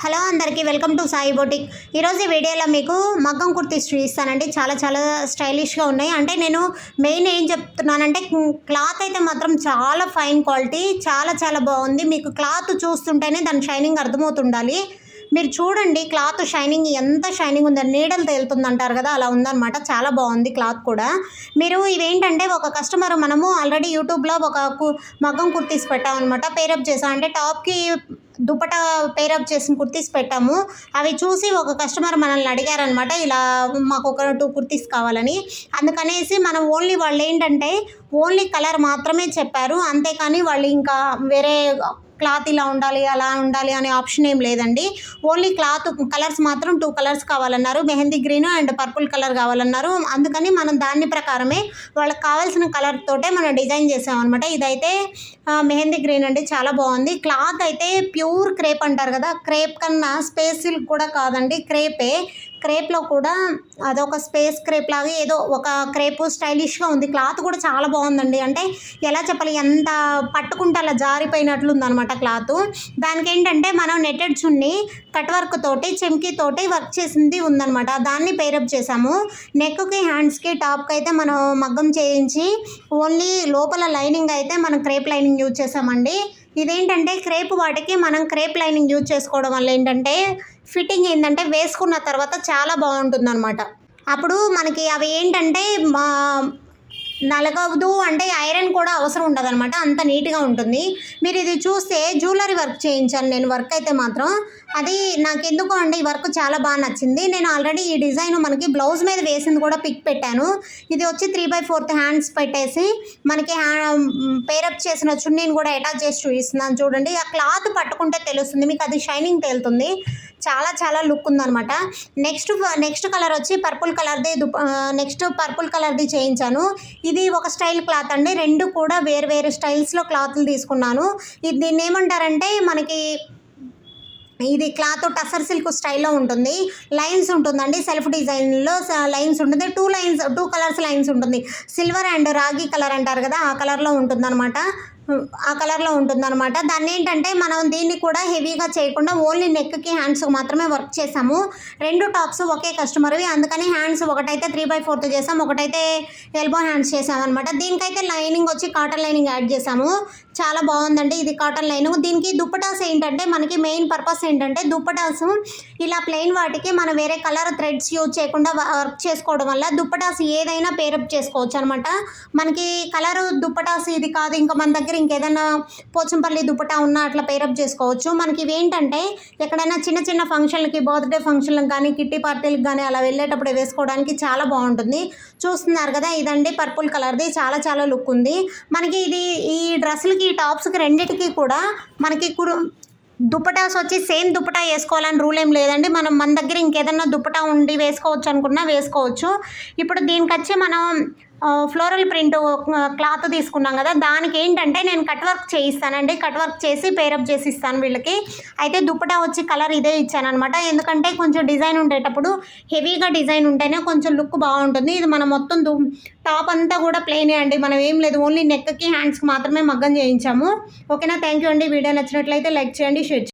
Hello అందరికీ welcome to Sai boutique. ఈరోజు ఈ వీడియోలో మీకు మగ్గం కుర్తీస్ చూపిస్తానండి. చాలా స్టైలిష్గా ఉన్నాయి. అంటే నేను మెయిన్ ఏం చెప్తున్నానంటే క్లాత్ అయితే మాత్రం చాలా ఫైన్ క్వాలిటీ, చాలా బాగుంది. మీకు క్లాత్ చూస్తుంటేనే దాని షైనింగ్ అర్థమవుతుండాలి. మీరు చూడండి క్లాత్ షైనింగ్ ఎంత షైనింగ్ ఉందని, నీడలు తేలుతుంది అంటారు కదా, అలా ఉందన్నమాట. చాలా బాగుంది క్లాత్ కూడా. మీరు ఇవేంటంటే ఒక కస్టమర్, మనము ఆల్రెడీ యూట్యూబ్లో ఒక మగ్గం కుర్తీస్ పెట్టామన్నమాట, పేరప్ చేసాం. అంటే టాప్కి దుపట్టా పేరప్ చేసిన కుర్తీస్ పెట్టాము. అవి చూసి ఒక కస్టమర్ మనల్ని అడిగారనమాట, ఇలా మాకు ఒక 2 కుర్తీస్ కావాలని. అందుకనేసి మనం వాళ్ళు ఏంటంటే ఓన్లీ కలర్ మాత్రమే చెప్పారు, అంతేకాని వాళ్ళు ఇంకా వేరే క్లాత్ ఇలా ఉండాలి అలా ఉండాలి అనే ఆప్షన్ ఏం లేదండి. ఓన్లీ క్లాత్ కలర్స్ మాత్రం 2 కలర్స్ కావాలన్నారు. Mehndi green and purple colour కావాలన్నారు. అందుకని మనం దాని ప్రకారమే వాళ్ళకి కావాల్సిన కలర్ తోటే మనం డిజైన్ చేసామన్నమాట. ఇదైతే మెహందీ గ్రీన్ అండి, చాలా బాగుంది. క్లాత్ అయితే ప్యూర్ క్రేప్ అంటారు కదా, క్రేప్ కన్నా స్పేస్ సిల్క్ కూడా కాదండి, క్రేప్లో కూడా అదొక స్పేస్ క్రేప్ లాగా ఏదో ఒక క్రేప్ స్టైలిష్గా ఉంది. క్లాత్ కూడా చాలా బాగుందండి. అంటే ఎలా చెప్పాలి, ఎంత పట్టుకుంటే అలా జారిపోయినట్లు ఉందన్నమాట క్లాత్. దానికి ఏంటంటే మనం నెట్టెడ్ చున్నీ కట్ వర్క్ తోటి చెమ్కీ తోటి వర్క్ చేసింది ఉందన్నమాట, దాన్ని పేరప్ చేసాము. నెక్కి హ్యాండ్స్కి టాప్కి అయితే మనం మగ్గం చేయించి ఓన్లీ లోపల లైనింగ్ అయితే మనం క్రేప్ లైనింగ్ యూజ్ చేసామండి. ఇదేంటంటే క్రేప్ వాటికి మనం క్రేప్ లైనింగ్ యూజ్ చేసుకోవడం వల్ల ఏంటంటే ఫిట్టింగ్ ఏంటంటే వేసుకున్న తర్వాత చాలా బాగుంటుందన్నమాట. అప్పుడు మనకి అవి ఏంటంటే నలగదు, అంటే ఐరన్ కూడా అవసరం ఉండదు అనమాట, అంత నీట్గా ఉంటుంది. మీరు ఇది చూస్తే జ్యువెలరీ వర్క్ చేయించాను నేను, వర్క్ అయితే మాత్రం అది నాకు ఎందుకో అండి ఈ వర్క్ చాలా బాగా నచ్చింది. నేను ఆల్రెడీ ఈ డిజైన్ మనకి బ్లౌజ్ మీద వేసింది కూడా పిక్ పెట్టాను. ఇది వచ్చి 3/4 హ్యాండ్స్ పెట్టేసి మనకి పేరప్ చేసిన చున్నీని కూడా అటాచ్ చేసి చూపిస్తున్నాను చూడండి. ఆ క్లాత్ పట్టుకుంటే తెలుస్తుంది మీకు, అది షైనింగ్ తేలుతుంది. చాలా లుక్ ఉందనమాట. నెక్స్ట్ కలర్ వచ్చి పర్పుల్ కలర్ది చేయించాను. ఇది ఒక స్టైల్ క్లాత్ అండి, 2 కూడా వేరు స్టైల్స్లో క్లాత్లు తీసుకున్నాను. దీన్ని ఏమంటారంటే మనకి ఇది క్లాత్ టసర్ సిల్క్ స్టైల్లో ఉంటుంది, లైన్స్ ఉంటుందండి, సెల్ఫ్ డిజైన్లో లైన్స్ ఉంటుంది, 2 కలర్స్ లైన్స్ ఉంటుంది. సిల్వర్ అండ్ రాగి కలర్ అంటారు కదా, ఆ కలర్లో ఉంటుందన్నమాట. దాన్ని ఏంటంటే మనం దీన్ని కూడా హెవీగా చేయకుండా ఓన్లీ నెక్కి హ్యాండ్స్ మాత్రమే వర్క్ చేసాము. 2 టాప్స్ ఒకే కస్టమర్వి, అందుకని హ్యాండ్స్ ఒకటైతే 3/4 చేసాము, ఒకటైతే ఎల్బో హ్యాండ్స్ చేసామన్నమాట. దీనికైతే లైనింగ్ వచ్చి కాటన్ లైనింగ్ యాడ్ చేసాము. చాలా బాగుందండి ఇది కాటన్ లైనింగ్. దీనికి దుప్పటాస్ ఏంటంటే మనకి మెయిన్ పర్పస్ ఏంటంటే దుప్పటాస్ ఇలా ప్లెయిన్ వాటికి మనం వేరే కలర్ థ్రెడ్స్ యూజ్ చేయకుండా వర్క్ చేసుకోవడం వల్ల దుప్పటాస్ ఏదైనా పేరప్ చేసుకోవచ్చు అనమాట. మనకి కలర్ దుప్పటాస్ ఇది కాదు, ఇంకా మన దగ్గర ఇంకేదైనా పోచంపల్లి దుప్పటా ఉన్నా అట్లా పేరప్ చేసుకోవచ్చు. మనకి ఇవేంటంటే ఎక్కడైనా చిన్న ఫంక్షన్లకి, బర్త్డే ఫంక్షన్లకు కానీ కిట్టి పార్టీలకు కానీ అలా వెళ్ళేటప్పుడు వేసుకోవడానికి చాలా బాగుంటుంది. చూస్తున్నారు కదా, ఇదండి పర్పుల్ కలర్ది, చాలా లుక్ ఉంది. మనకి ఇది ఈ డ్రెస్సులకి, ఈ టాప్స్కి రెండింటికి కూడా మనకి దుప్పటాస్ వచ్చి సేమ్ దుప్పటా వేసుకోవాలని రూల్ ఏం లేదండి. మన దగ్గర ఇంకేదన్నా దుప్పటా ఉండి వేసుకోవచ్చు అనుకున్నా వేసుకోవచ్చు. ఇప్పుడు దీనికి వచ్చి మనం ఫ్లోరల్ ప్రింట్ క్లాత్ తీసుకున్నాం కదా, దానికి ఏంటంటే నేను కట్ వర్క్ చేయిస్తానండి, కట్ వర్క్ చేసి పేరప్ చేసి ఇస్తాను వీళ్ళకి. అయితే దుప్పటా వచ్చి కలర్ ఇదే ఇచ్చానమాట, ఎందుకంటే కొంచెం డిజైన్ ఉండేటప్పుడు హెవీగా డిజైన్ ఉంటేనే కొంచెం లుక్ బాగుంటుంది. ఇది మనం మొత్తం టాప్ అంతా కూడా ప్లెయినే అండి, మనం ఏం లేదు, ఓన్లీ నెక్కి హ్యాండ్స్కి మాత్రమే మగ్గం చేయించాము. ఓకేనా, థ్యాంక్ యూ అండి. వీడియో నచ్చినట్లయితే లైక్ చేయండి, షేర్ చేయండి.